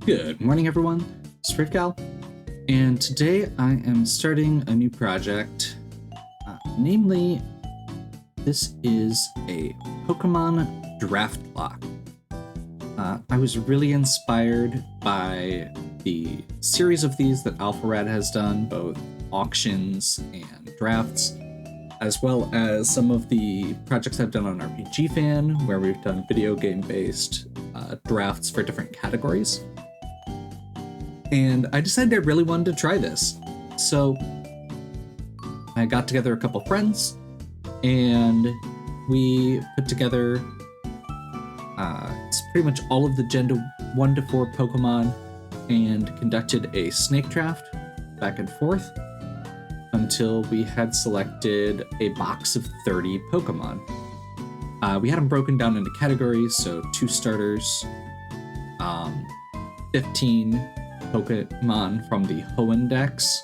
Good morning, everyone. It's Gal, and today I am starting a new project. Namely, this is a Pokémon Draftlocke. I was really inspired by the series of these that Alpharad has done, both auctions and drafts, as well as some of the projects I've done on RPG Fan, where we've done video game-based drafts for different categories. And I decided I really wanted to try this. So I got together a couple friends and we put together it's pretty much all of the Gen 1 to 4 Pokemon and conducted a snake draft back and forth until we had selected a box of 30 Pokemon. We had them broken down into categories, so 2 starters, 15 Pokemon from the Hoenn-dex,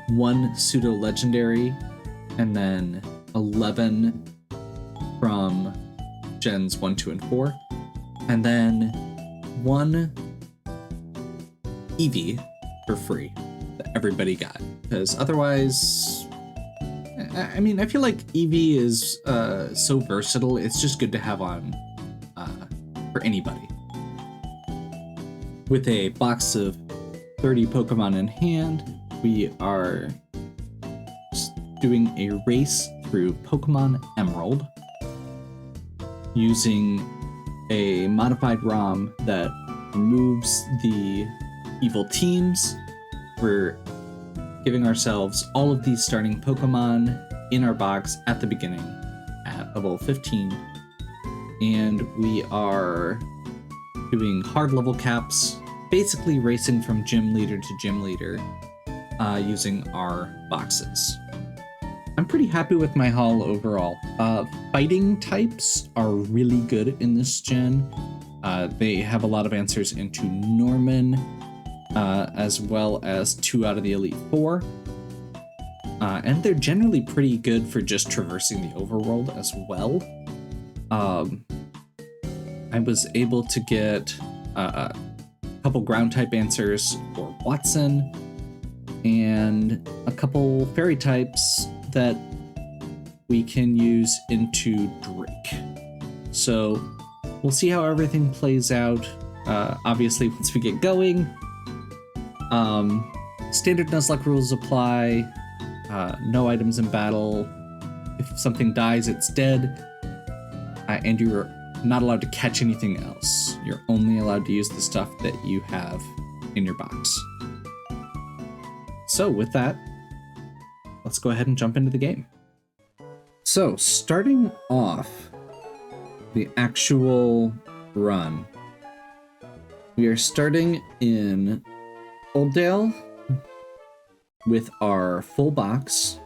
1 Pseudolegendary, and then 11 from Gens 1, 2, and 4, and then 1 Eevee for free that everybody got, because otherwise, I mean, I feel like Eevee is so versatile, it's just good to have on for anybody. With a box of 30 Pokemon in hand, we are doing a race through Pokémon Emerald using a modified ROM that removes the evil teams. We're giving ourselves all of these starting Pokemon in our box at the beginning at level 15, and we are doing hard level caps, basically racing from gym leader to gym leader using our boxes. I'm pretty happy with my haul overall. Fighting types are really good in this gen. They have a lot of answers into Norman, as well as 2 out of the Elite 4. And they're generally pretty good for just traversing the overworld as well. I was able to get a couple ground type answers for Watson and a couple fairy types that we can use into Drake. So we'll see how everything plays out. Obviously, once we get going, standard Nuzlocke rules apply. No items in battle. If something dies, it's dead. And you're not allowed to catch anything else. You're only allowed to use the stuff that you have in your box. So with that, let's go ahead and jump into the game. So starting off the actual run, we are starting in Oldale with our full box,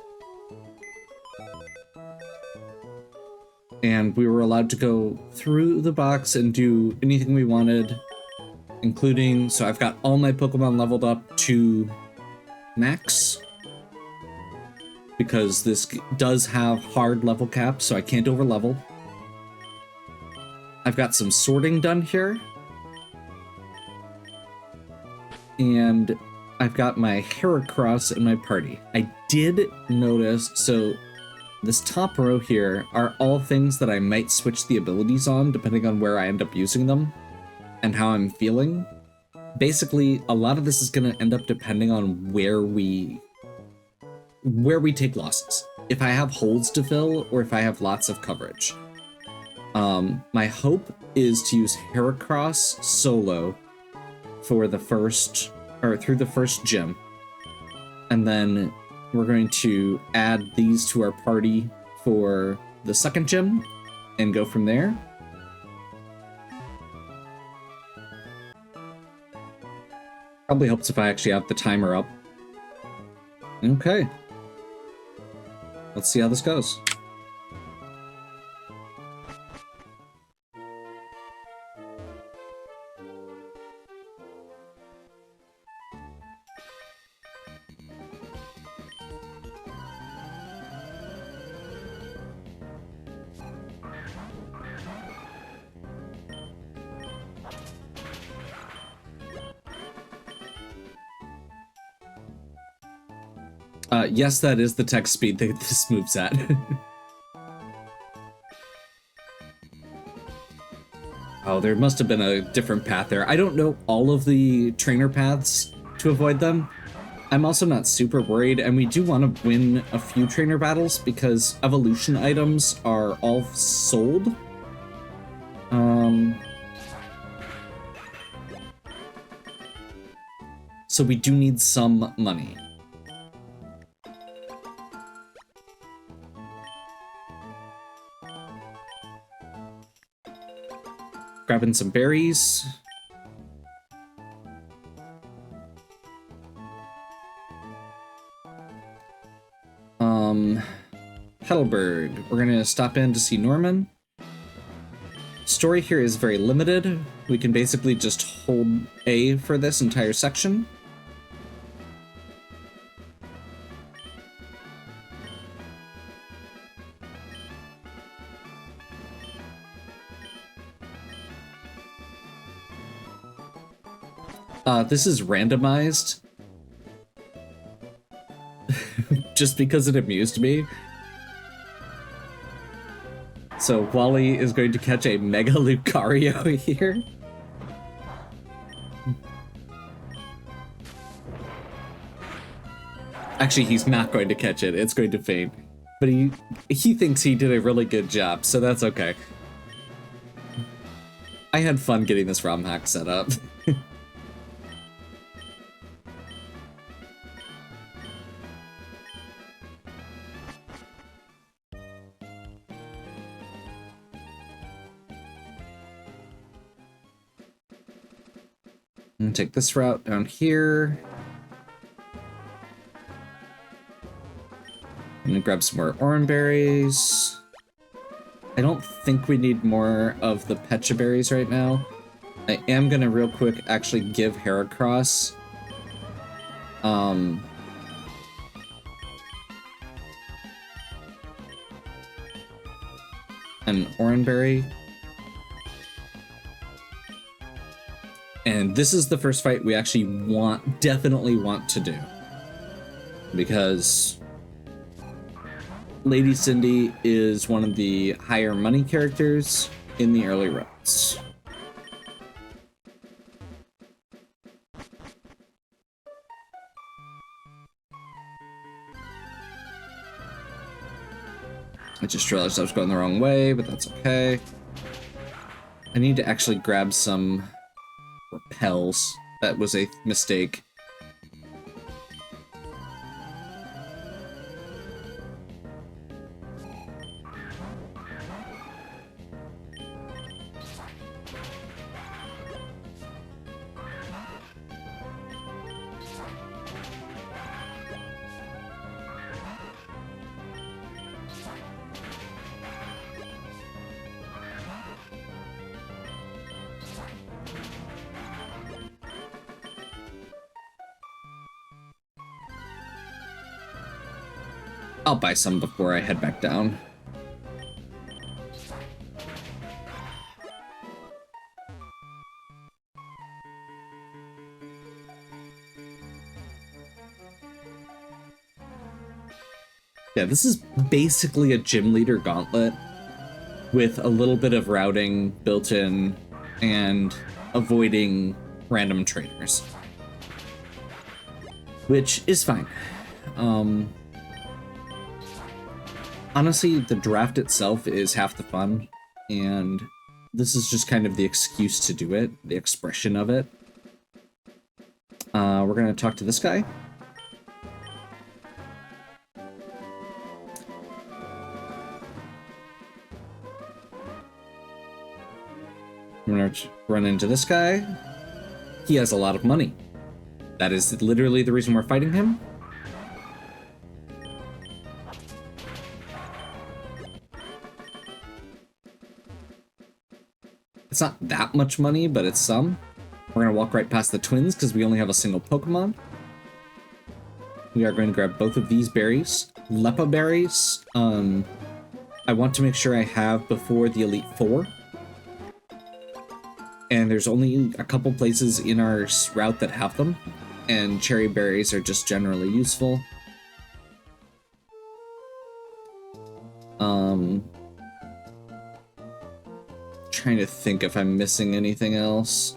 and we were allowed to go through the box and do anything we wanted, including, so I've got all my Pokemon leveled up to max, because this does have hard level caps, so I can't over level. I've got some sorting done here, and I've got my Heracross in my party. I did notice, so this top row here are all things that I might switch the abilities on depending on where I end up using them and how I'm feeling. Basically, a lot of this is going to end up depending on where we take losses. If I have holes to fill or if I have lots of coverage. My hope is to use Heracross solo for the first, or through the first gym. And then we're going to add these to our party for the second gym and go from there. Probably helps if I actually have the timer up. Okay. Let's see how this goes. Yes, that is the text speed that this moves at. Oh, there must have been a different path there. I don't know all of the trainer paths to avoid them. I'm also not super worried, and we do want to win a few trainer battles because evolution items are all sold. So we do need some money. Grabbing some berries. Heidelberg. We're gonna stop in to see Norman. Story here is very limited. We can basically just hold A for this entire section. This is randomized. Just because it amused me. So Wally is going to catch a Mega Lucario here. Actually, he's not going to catch it. It's going to faint. But he thinks he did a really good job, so that's okay. I had fun getting this ROM hack set up. Take this route down here. I'm gonna grab some more orange berries. I don't think we need more of the Pecha berries right now. I am gonna real quick actually give Heracross an orange berry. And this is the first fight we actually definitely want to do. Because Lady Cindy is one of the higher money characters in the early routes. I just realized I was going the wrong way, but that's okay. I need to actually grab some repels. That was a mistake. I'll buy some before I head back down. Yeah, this is basically a gym leader gauntlet with a little bit of routing built in and avoiding random trainers, which is fine. Honestly, the draft itself is half the fun, and this is just kind of the excuse to do it, the expression of it. We're gonna talk to this guy. I'm gonna run into this guy. He has a lot of money. That is literally the reason we're fighting him. It's not that much money, but it's some. We're gonna walk right past the twins because we only have a single Pokemon. We are going to grab both of these berries. Lepa berries. I want to make sure I have before the Elite Four. And there's only a couple places in our route that have them. And cherry berries are just generally useful. Trying to think if I'm missing anything else.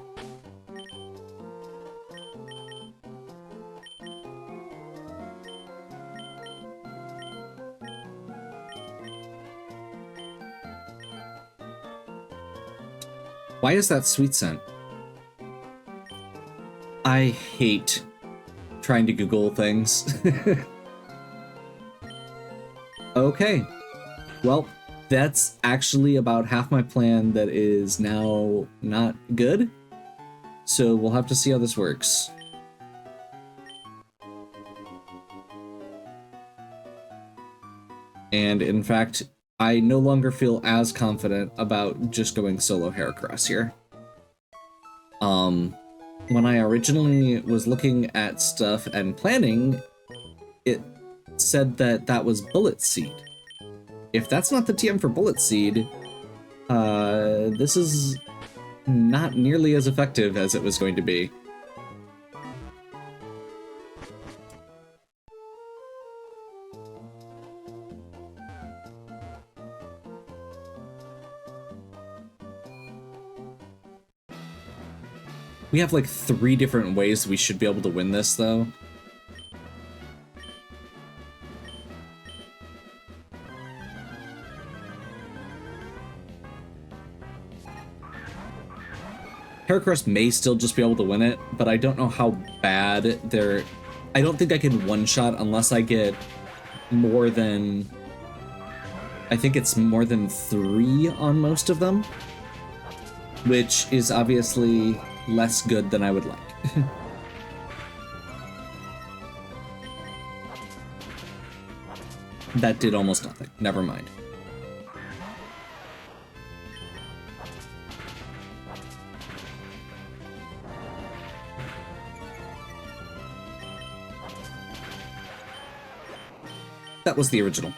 Why is that sweet scent? I hate trying to Google things. Okay. Well, that's actually about half my plan that is now not good. So we'll have to see how this works. And in fact, I no longer feel as confident about just going solo Heracross here. When I originally was looking at stuff and planning, it said that that was Bullet Seed. If that's not the TM for Bullet Seed, this is not nearly as effective as it was going to be. We have like 3 different ways we should be able to win this, though. Heracross may still just be able to win it, but I don't know how bad they're... I don't think I can one-shot unless I get more than... I think it's more than 3 on most of them, which is obviously less good than I would like. That did almost nothing. Never mind. That was the original.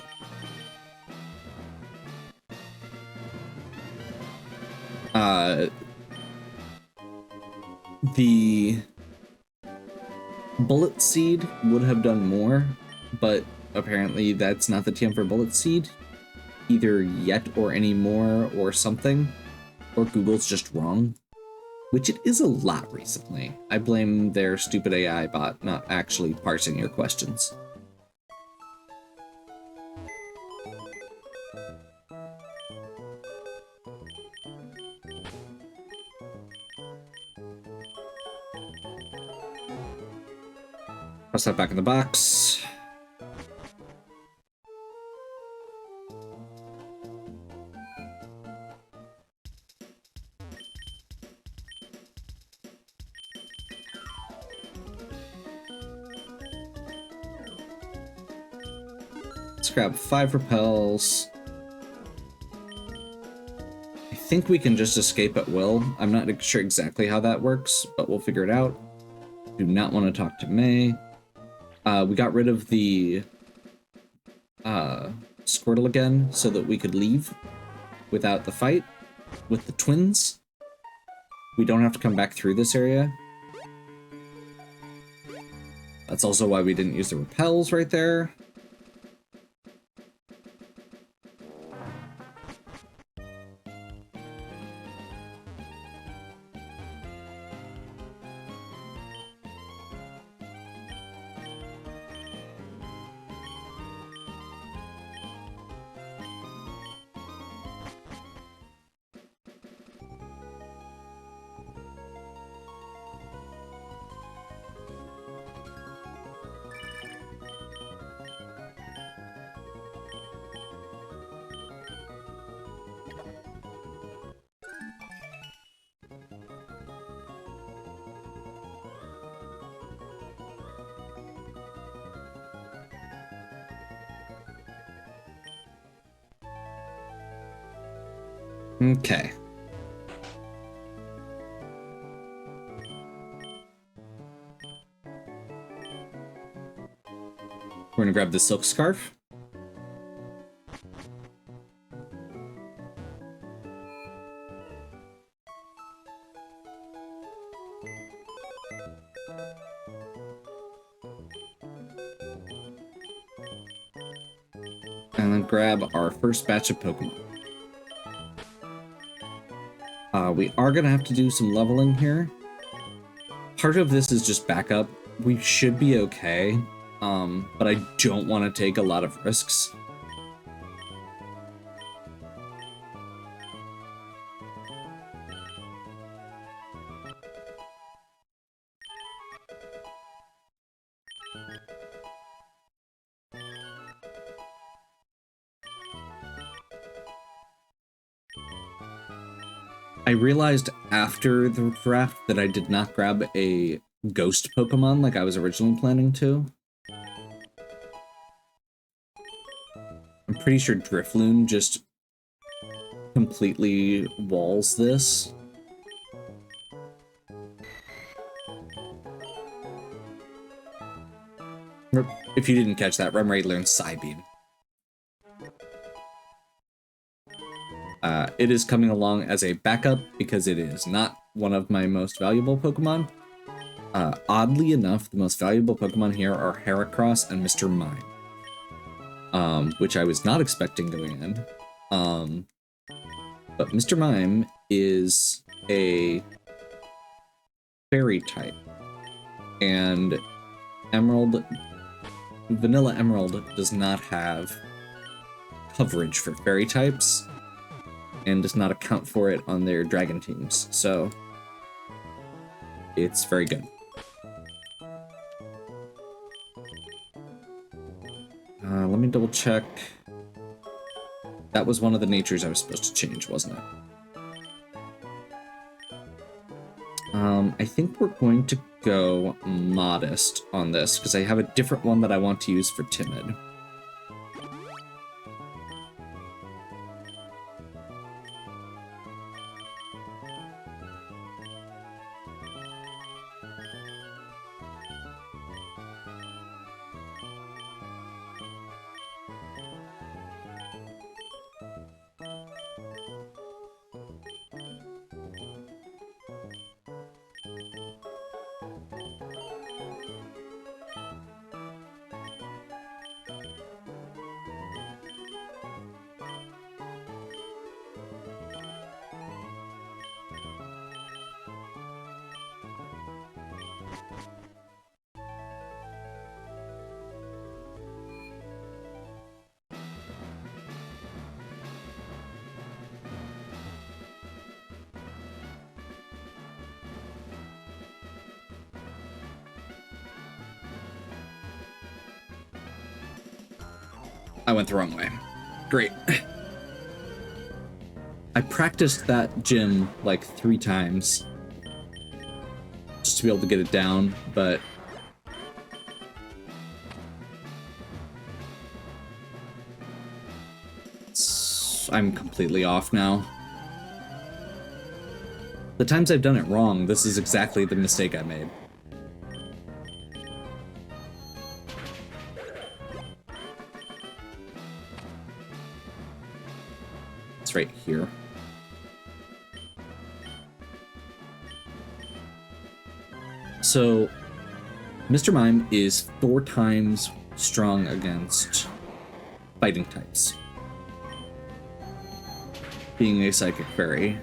The Bullet Seed would have done more, but apparently that's not the TM for Bullet Seed, either yet or anymore or something, or Google's just wrong, which it is a lot recently. I blame their stupid AI bot not actually parsing your questions. Press that back in the box. Let's grab 5 repels. I think we can just escape at will. I'm not sure exactly how that works, but we'll figure it out. Do not want to talk to May. We got rid of the Squirtle again so that we could leave without the fight with the twins. We don't have to come back through this area. That's also why we didn't use the repels right there. Okay. We're gonna grab the silk scarf. and then grab our first batch of Pokemon. We are going to have to do some leveling here. Part of this is just backup. We should be okay, but I don't want to take a lot of risks. I realized after the draft that I did not grab a ghost Pokemon like I was originally planning to. I'm pretty sure Drifloon just completely walls this. If you didn't catch that, Remoraid learns Psybeam. It is coming along as a backup because it is not one of my most valuable Pokemon. Oddly enough, the most valuable Pokemon here are Heracross and Mr. Mime, which I was not expecting going in. But Mr. Mime is a fairy type, and Vanilla Emerald does not have coverage for fairy types, and does not account for it on their dragon teams, so it's very good. Let me double check. That was one of the natures I was supposed to change, wasn't it? I think we're going to go modest on this, because I have a different one that I want to use for timid. I went the wrong way. Great. I practiced that gym like 3 times just to be able to get it down, but I'm completely off now. The times I've done it wrong, this is exactly the mistake I made. Right here. So, Mr. Mime is 4 times strong against fighting types. Being a psychic fairy,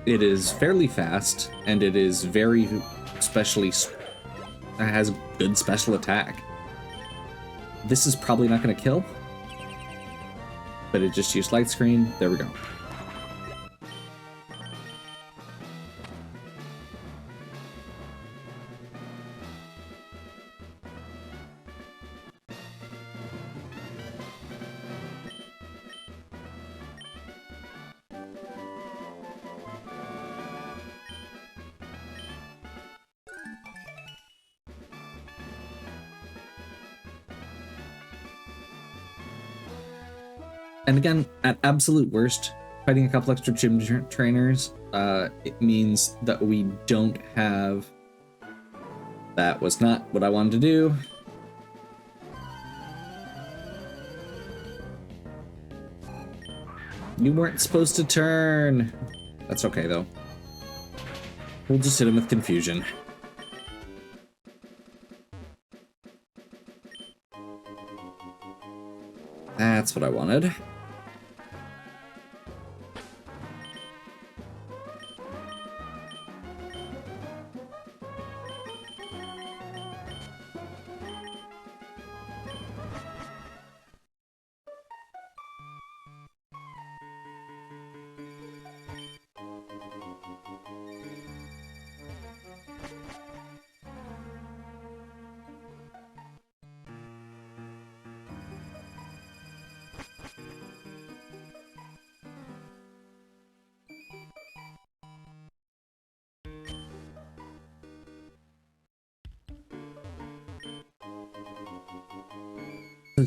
it is fairly fast, and it is very has good special attack. This is probably not going to kill, but it just used light screen. There we go. And again, at absolute worst, fighting a couple extra gym trainers, it means that we don't have... That was not what I wanted to do. You weren't supposed to turn. That's okay, though. We'll just hit him with confusion. That's what I wanted.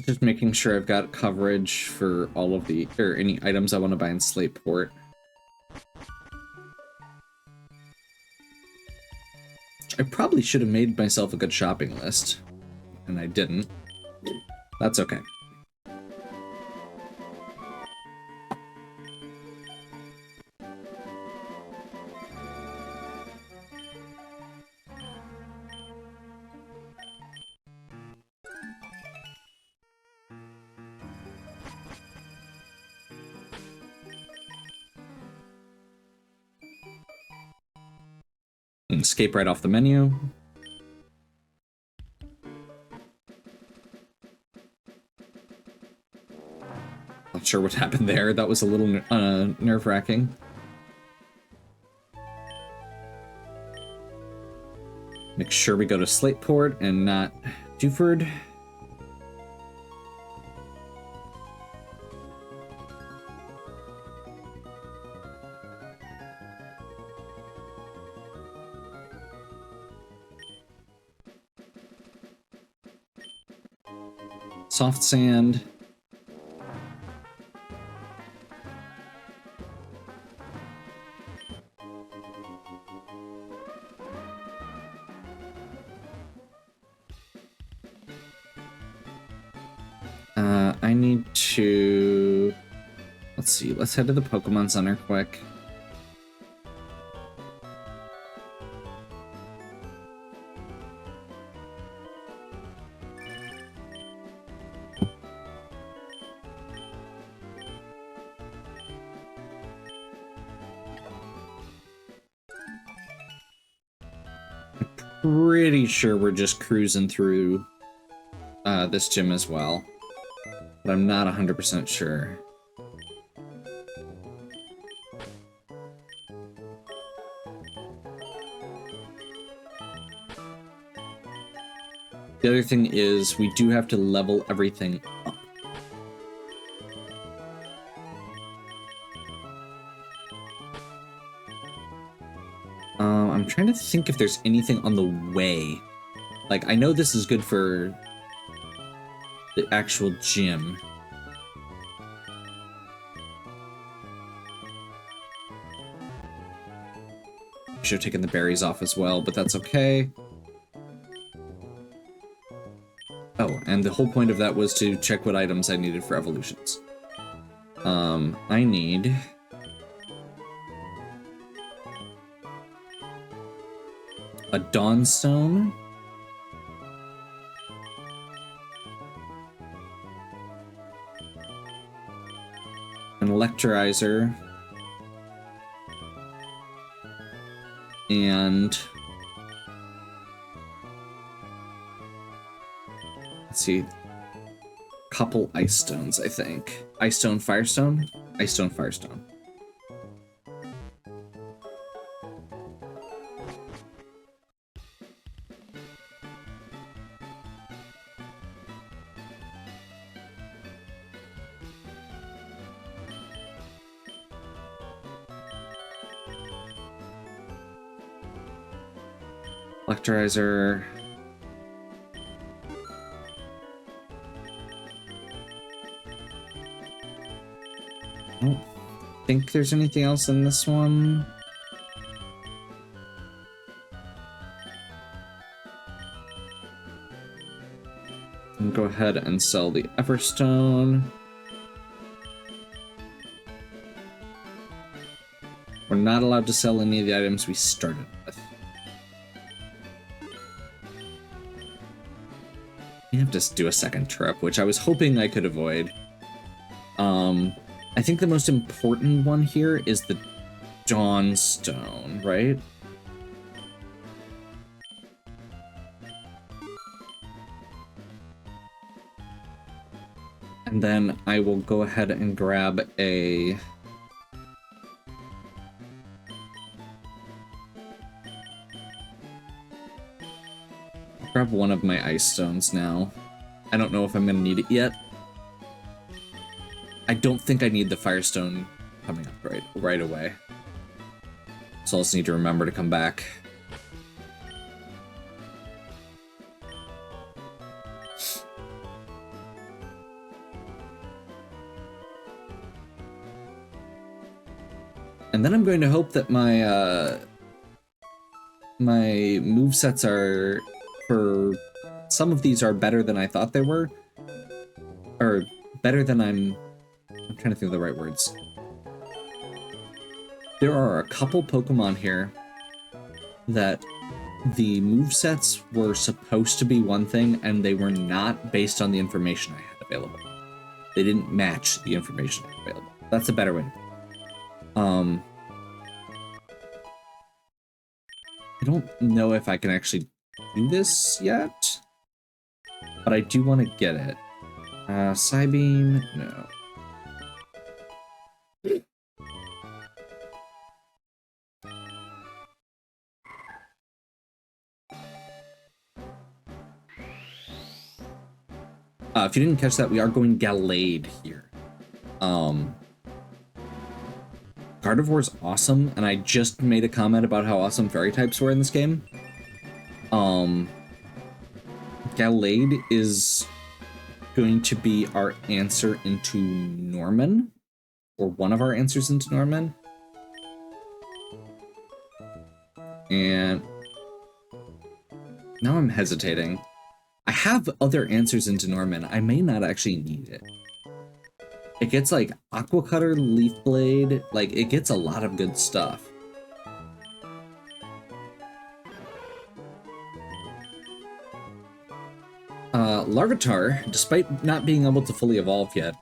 Just making sure I've got coverage for all of the, or any items I want to buy in Slateport. I probably should have made myself a good shopping list, and I didn't. That's okay. Escape right off the menu. Not sure what happened there. That was a little nerve-wracking. Make sure we go to Slateport and not Dewford. Soft sand. I need to... Let's see, let's head to the Pokemon Center quick. Pretty sure we're just cruising through this gym as well, but I'm not 100% sure. The other thing is we do have to level everything up. I'm trying to think if there's anything on the way. Like, I know this is good for the actual gym. Should have taken the berries off as well, but that's okay. Oh, and the whole point of that was to check what items I needed for evolutions. I need... a Dawnstone. An Electrizer. And... let's see. A couple Ice Stones, I think. Ice Stone, Firestone? Ice Stone, Firestone. Electrizer. I don't think there's anything else in this one. And go ahead and sell the Everstone. We're not allowed to sell any of the items we started with. We have to do a second trip, which I was hoping I could avoid. I think the most important one here is the Dawnstone, right? And then I will go ahead and grab a... grab one of my ice stones now. I don't know if I'm gonna need it yet. I don't think I need the firestone coming up right away. So I'll just need to remember to come back. And then I'm going to hope that my my movesets are, for some of these, are better than I thought they were. Or better than I'm trying to think of the right words. There are a couple Pokemon here that the movesets were supposed to be one thing, and they were not based on the information I had available. They didn't match the information I had available. That's a better way. I don't know if I can actually do this yet, but I do want to get it. Psybeam, no. If you didn't catch that, we are going Gallade here. Gardevoir's awesome, and I just made a comment about how awesome fairy types were in this game. Gallade is going to be our answer into Norman, or one of our answers into Norman. And now I'm hesitating. I have other answers into Norman. I may not actually need it. It gets like Aqua Cutter, Leaf Blade, like it gets a lot of good stuff. Larvitar, despite not being able to fully evolve yet,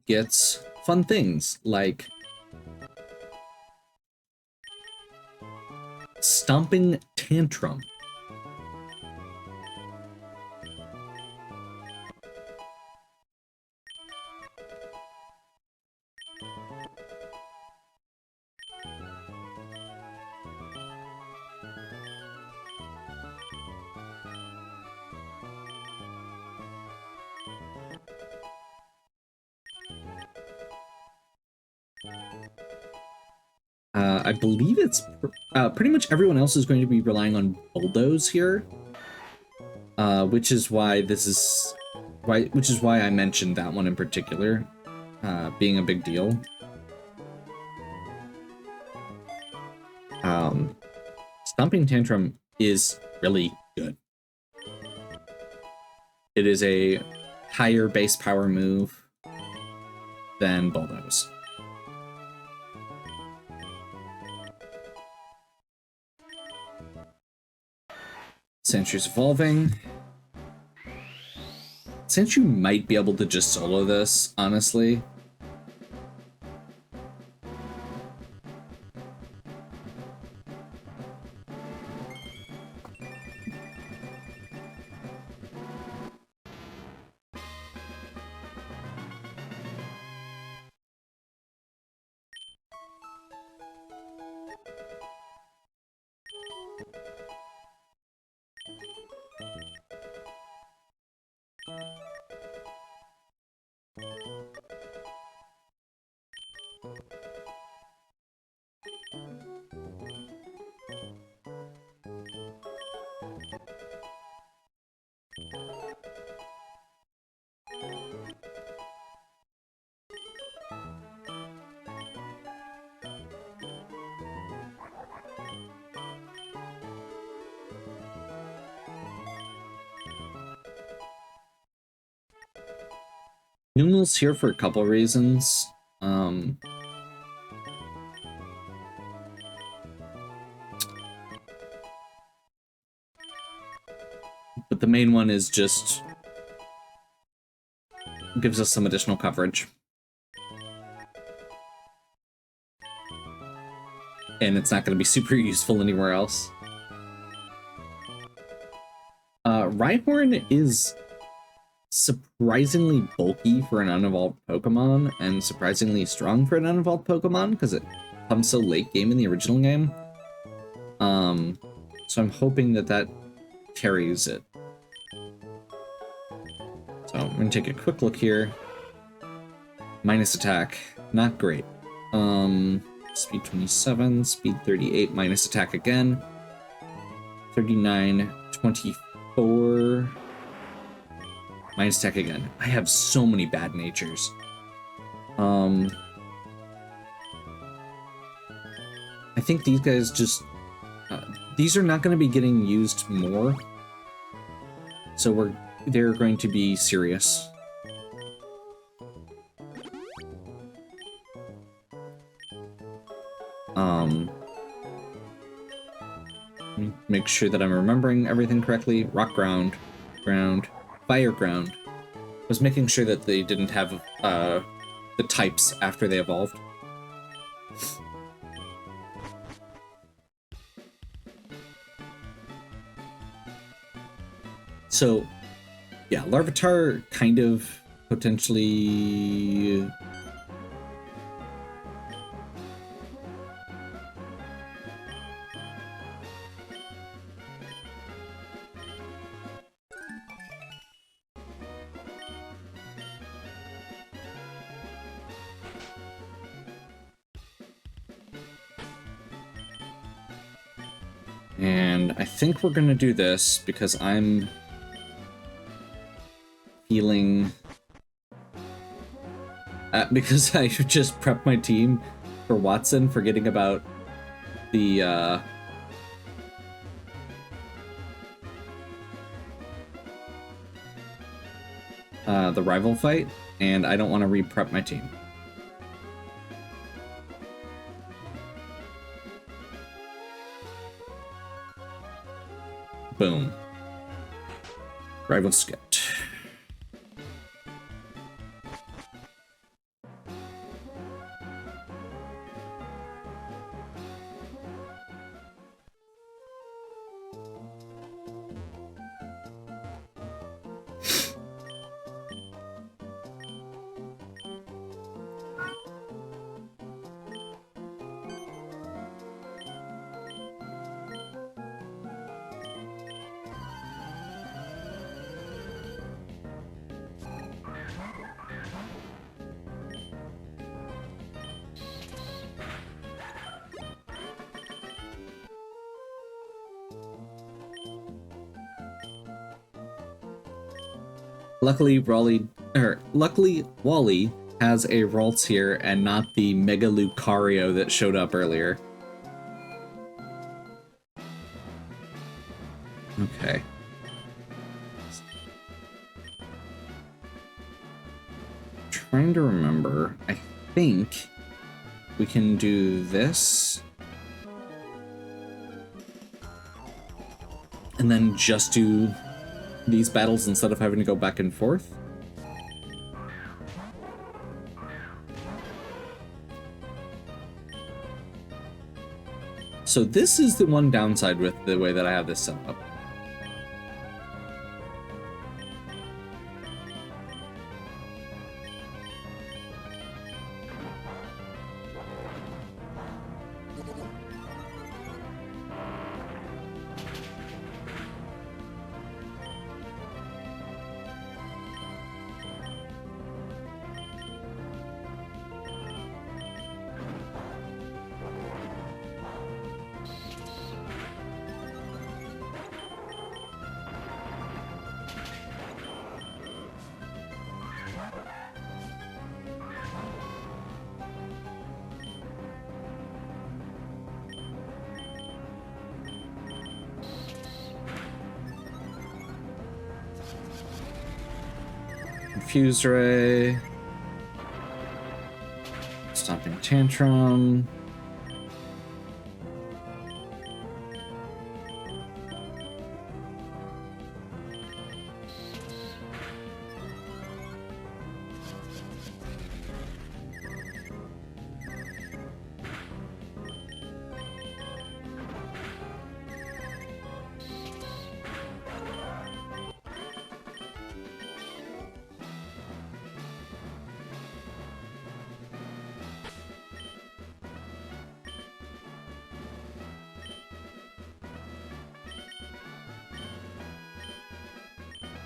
gets fun things like Stomping Tantrum. I believe it's pretty much everyone else is going to be relying on Bulldoze here, which is why I mentioned that one in particular, being a big deal. Stomping Tantrum is really good. It is a higher base power move than Bulldoze. Sandshrews evolving. Sandshrew might be able to just solo this, honestly. Noodle's here for a couple reasons. But the main one is just gives us some additional coverage. and it's not going to be super useful anywhere else. Rhyhorn is surprisingly bulky for an unevolved Pokemon, and surprisingly strong for an unevolved Pokemon, because it comes so late game in the original game. So I'm hoping that that carries it. So I'm going to take a quick look here. Minus attack, not great. Speed 27, speed 38, minus attack again. 39, 24. Minus attack again. I have so many bad natures. I think these guys just... these are not going to be getting used more. So they're going to be serious. Let me make sure that I'm remembering everything correctly. Rock ground, ground, fire ground. I was making sure that they didn't have the types after they evolved. So, yeah, Larvitar kind of potentially... And I think we're gonna do this because I'm feeling... because I just prepped my team for Watson, forgetting about the rival fight, and I don't want to re-prep my team. Boom. Rival skipped. Luckily, Wally has a Ralts here and not the Mega Lucario that showed up earlier. Okay. Trying to remember. I think we can do this. And then just do these battles instead of having to go back and forth. So this is the one downside with the way that I have this set up. Fuse Ray. Stomping Tantrum.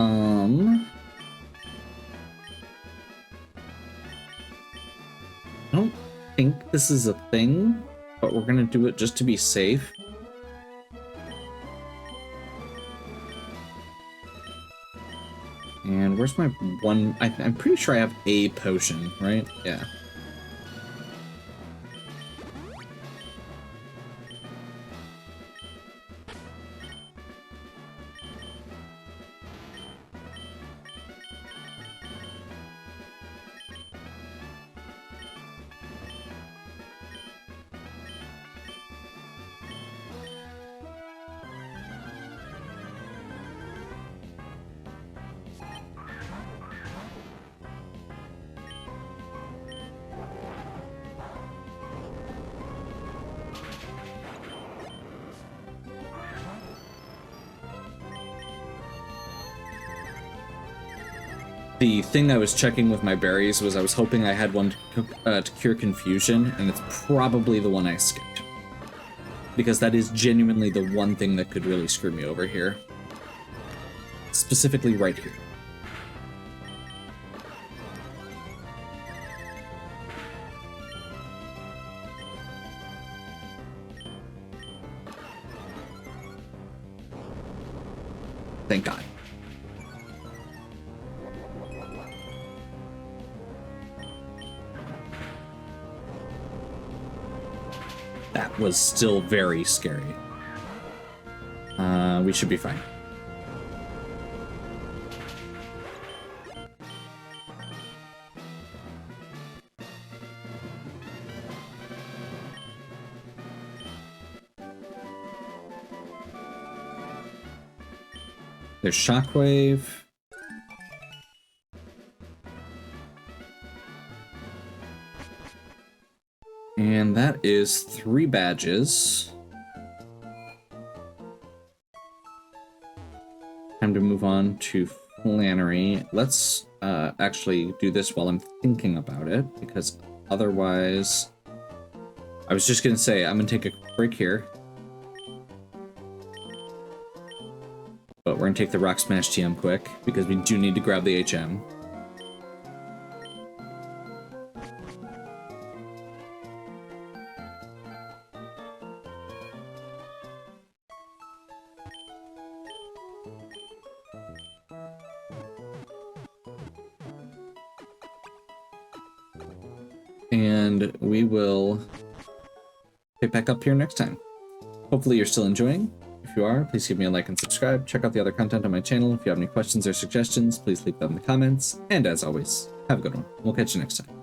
I don't think this is a thing, but we're gonna do it just to be safe. And where's my one? I'm pretty sure I have a potion, right? Yeah. The thing I was checking with my berries was I was hoping I had one to cure confusion, and it's probably the one I skipped. Because that is genuinely the one thing that could really screw me over here. Specifically right here. Thank God. That was still very scary. We should be fine. There's Shockwave. And that is 3 badges. Time to move on to Flannery. Let's actually do this while I'm thinking about it, because otherwise... I was just going to say, I'm going to take a break here. But we're going to take the Rock Smash TM quick, because we do need to grab the HM. And we will pick back up here next time. Hopefully you're still enjoying. If you are, please give me a like and subscribe. Check out the other content on my channel. If you have any questions or suggestions, please leave them in the comments. And as always, have a good one. We'll catch you next time.